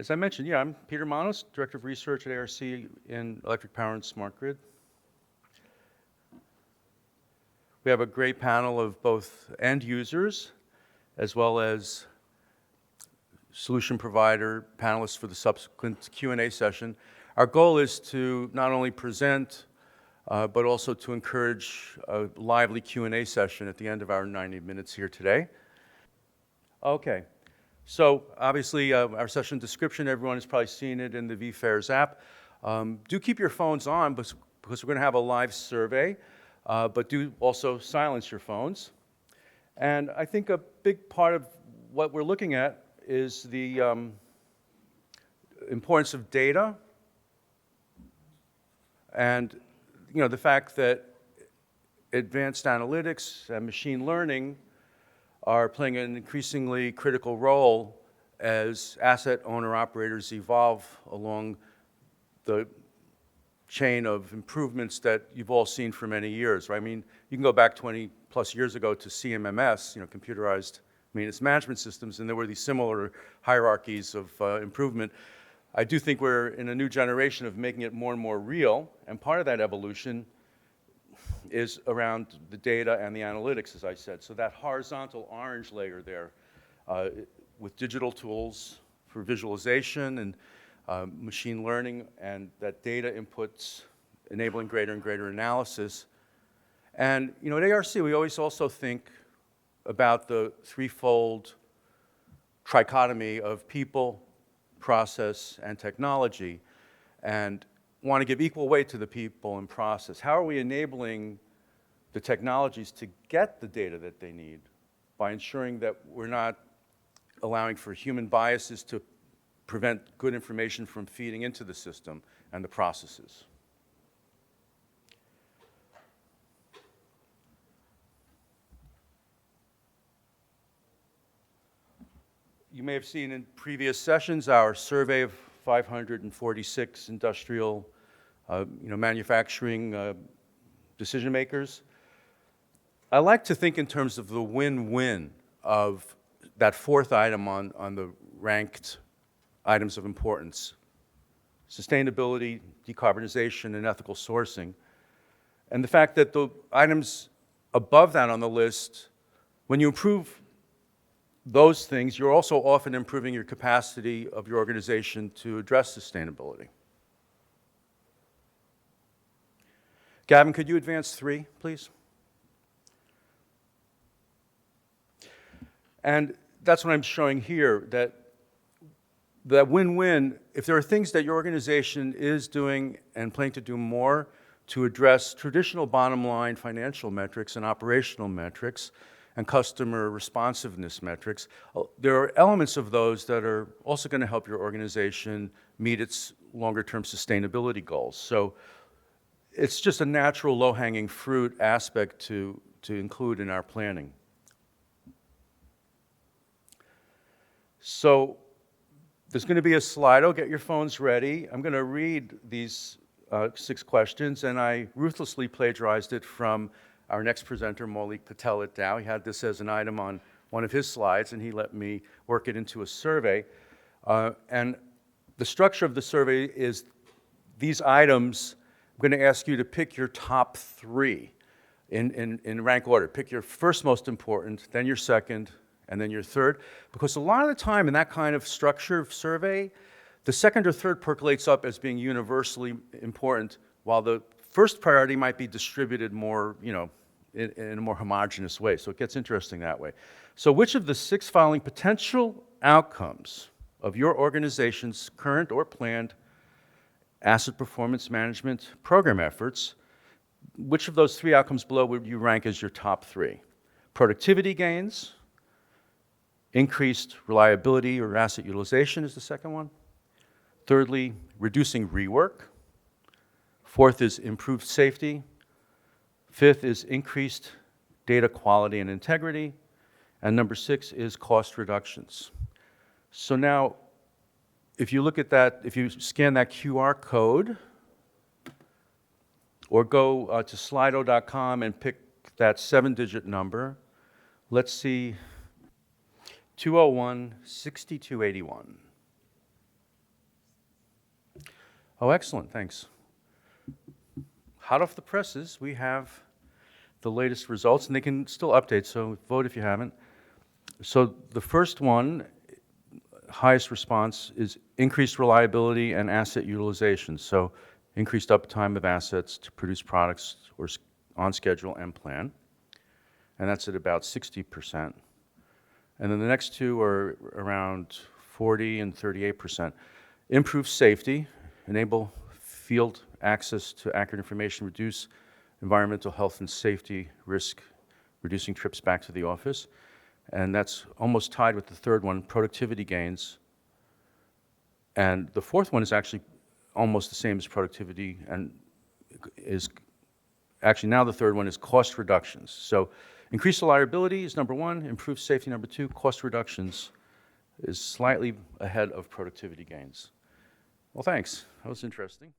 As I mentioned, I'm Peter Manos, Director of Research at ARC in Electric Power and Smart Grid. We have a great panel of both end users as well as solution provider panelists for the subsequent Q&A session. Our goal is to not only present, but also to encourage a lively Q&A session at the end of our 90 minutes here today. Okay, so obviously our session description, everyone has probably seen it in the vFairs app. Do keep your phones on because we're going to have a live survey, but do also silence your phones. And I think a big part of what we're looking at is the importance of data and the fact that advanced analytics and machine learning are playing an increasingly critical role as asset owner-operators evolve along the chain of improvements that you've all seen for many years, right? I mean, you can go back 20 plus years ago to CMMS, computerized maintenance management systems, and there were these similar hierarchies of improvement. I do think we're in a new generation of making it more and more real, and part of that evolution is around the data and the analytics, as I said. So that horizontal orange layer there with digital tools for visualization and machine learning and that data inputs enabling greater and greater analysis. And at ARC, we always also think about the threefold trichotomy of people, process, and technology, and want to give equal weight to the people and process. How are we enabling the technologies to get the data that they need by ensuring that we're not allowing for human biases to prevent good information from feeding into the system and the processes? You may have seen in previous sessions our survey of 546 industrial manufacturing decision makers. I like to think in terms of the win-win of that fourth item on the ranked items of importance: sustainability, decarbonization, and ethical sourcing. And the fact that the items above that on the list, when you improve those things, you're also often improving your capacity of your organization to address sustainability. Gavin, could you advance 3, please? And that's what I'm showing here, that win-win, if there are things that your organization is doing and planning to do more to address traditional bottom line financial metrics and operational metrics and customer responsiveness metrics, there are elements of those that are also going to help your organization meet its longer-term sustainability goals. So it's just a natural low-hanging fruit aspect to include in our planning. So there's going to be a Slido. Get your phones ready. I'm going to read these 6 questions, and I ruthlessly plagiarized it from our next presenter, Maulik Patel at Dow. He had this as an item on one of his slides, and he let me work it into a survey. And the structure of the survey is these items. I'm going to ask you to pick your top 3 in rank order. Pick your first most important, then your second, and then your third. Because a lot of the time in that kind of structure of survey, the second or third percolates up as being universally important, while the first priority might be distributed more, in a more homogeneous way. So it gets interesting that way. So which of the 6 following potential outcomes of your organization's current or planned asset performance management program efforts, which of those 3 outcomes below would you rank as your top 3? Productivity gains, increased reliability or asset utilization is the second one. Thirdly, reducing rework. 4th is improved safety. 5th is increased data quality and integrity. And number 6 is cost reductions. So now, if you look at that, if you scan that QR code, or go to slido.com and pick that 7-digit number, let's see, 201-6281. Oh, excellent, thanks. Hot off the presses, we have the latest results, and they can still update, so vote if you haven't. So the first one, highest response, is increased reliability and asset utilization. So increased uptime of assets to produce products or on schedule and plan. And that's at about 60%. And then the next two are around 40 and 38%. Improve safety, enable field access to accurate information, reduce environmental health and safety risk, reducing trips back to the office. And that's almost tied with the third one, productivity gains. And the fourth one is actually almost the same as productivity, and is actually now the third one is cost reductions. So increased reliability is number one, improved safety number two, cost reductions is slightly ahead of productivity gains. Well, thanks. That was interesting.